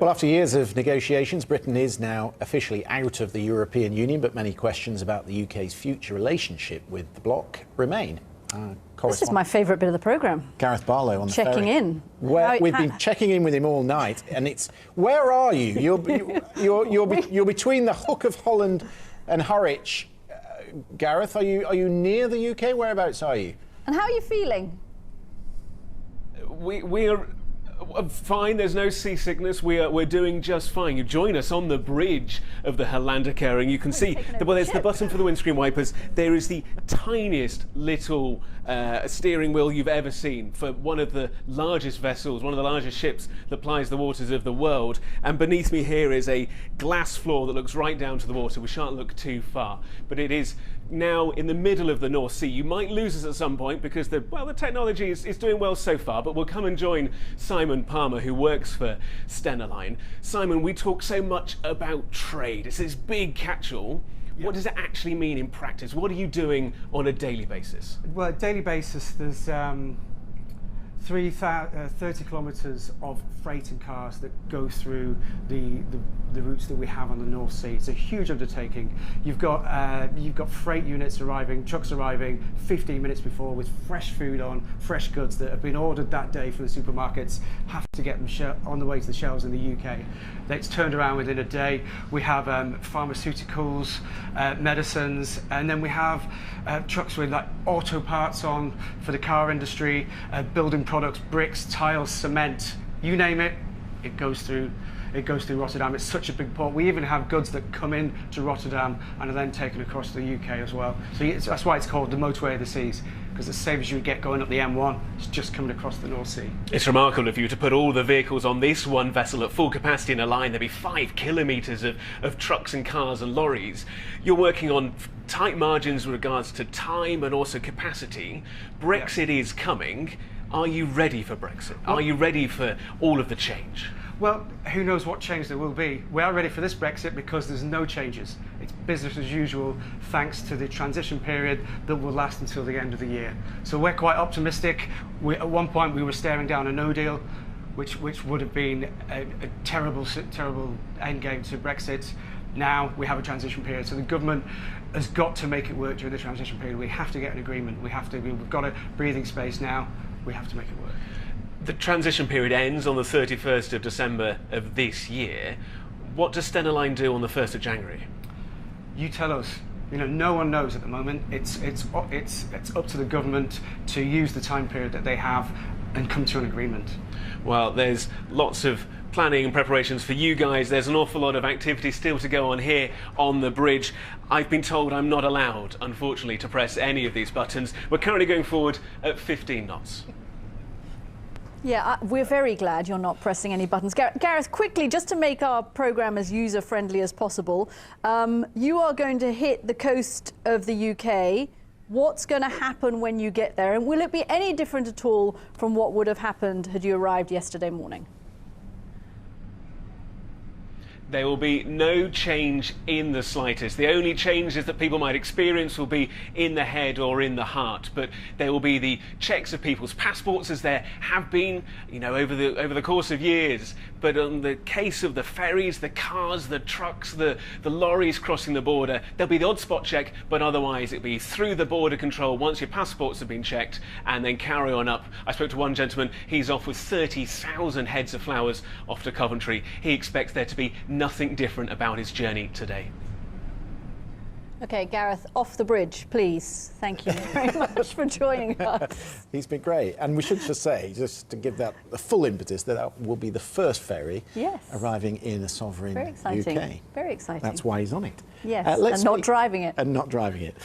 Well, after years of negotiations, Britain is now officially out of the European Union, but many questions about the UK's future relationship with the bloc remain. This is my favourite bit of the programme. Gareth Barlow on the checking ferry. in. We've been checking in with him all night, and it's where are you? You're between the Hook of Holland and Harwich. Gareth, are you near the UK? Whereabouts are you? And how are you feeling? We're fine. There's no seasickness. We're doing just fine. You join us on the bridge of the Hollandica, and you can see there's the button for the windscreen wipers. There is the tiniest little steering wheel you've ever seen for one of the largest vessels, one of the largest ships that plies the waters of the world. And beneath me here is a glass floor that looks right down to the water. We shan't look too far, but it is now in the middle of the North Sea. You might lose us at some point because the technology is doing well so far, but we'll come and join Simon Palmer, who works for Stena Line. Simon, we talk so much about trade. It's this big catch-all. Yeah. What does it actually mean in practice? What are you doing on a daily basis? Well, on a daily basis, there's 30 kilometres of freight and cars that go through the routes that we have on the North Sea. It's a huge undertaking. You've got freight units arriving, trucks arriving 15 minutes before with fresh food on, fresh goods that have been ordered that day from the supermarkets, have to get them on the way to the shelves in the UK. It's turned around within a day. We have pharmaceuticals, medicines, and then we have trucks with like auto parts on for the car industry, building products, bricks, tiles, cement, you name it, it goes through Rotterdam. It's such a big port. We even have goods that come in to Rotterdam and are then taken across to the UK as well. So that's why it's called the motorway of the seas, because the same as you would get going up the M1, it's just coming across the North Sea. It's remarkable of you to put all the vehicles on this one vessel at full capacity in a line. There'd be 5 kilometres of trucks and cars and lorries. You're working on tight margins with regards to time and also capacity. Brexit is coming. Are you ready for Brexit? Are you ready for all of the change? Well, who knows what change there will be. We are ready for this Brexit because there's no changes. It's business as usual thanks to the transition period that will last until the end of the year. So we're quite optimistic. At one point we were staring down a no deal, which would have been a terrible endgame to Brexit. Now we have a transition period, so the government has got to make it work during the transition period. We have to get an agreement. We've got a breathing space now. We have to make it work. The transition period ends on the 31st of December of this year. What does Stena Line do on the 1st of January? You tell us. You know, no one knows at the moment. It's up to the government to use the time period that they have and come to an agreement. Well, there's lots of planning and preparations for you guys. There's an awful lot of activity still to go on here on the bridge. I've been told I'm not allowed, unfortunately, to press any of these buttons. We're currently going forward at 15 knots. Yeah, we're very glad you're not pressing any buttons. Gareth, quickly, just to make our programme as user-friendly as possible, you are going to hit the coast of the UK. What's going to happen when you get there? And will it be any different at all from what would have happened had you arrived yesterday morning? There will be no change in the slightest. The only changes that people might experience will be in the head or in the heart. But there will be the checks of people's passports, as there have been, over the course of years. But on the case of the ferries, the cars, the trucks, the lorries crossing the border, there'll be the odd spot check, but otherwise it'll be through the border control once your passports have been checked, and then carry on up. I spoke to one gentleman. He's off with 30,000 heads of flowers off to Coventry. He expects there to be nothing different about his journey today. OK, Gareth, off the bridge, please. Thank you very much for joining us. He's been great. And we should just say, just to give that the full impetus, that will be the first ferry arriving in a sovereign Very exciting. UK. Very exciting. That's why he's on it. Yes, and not driving it. And not driving it.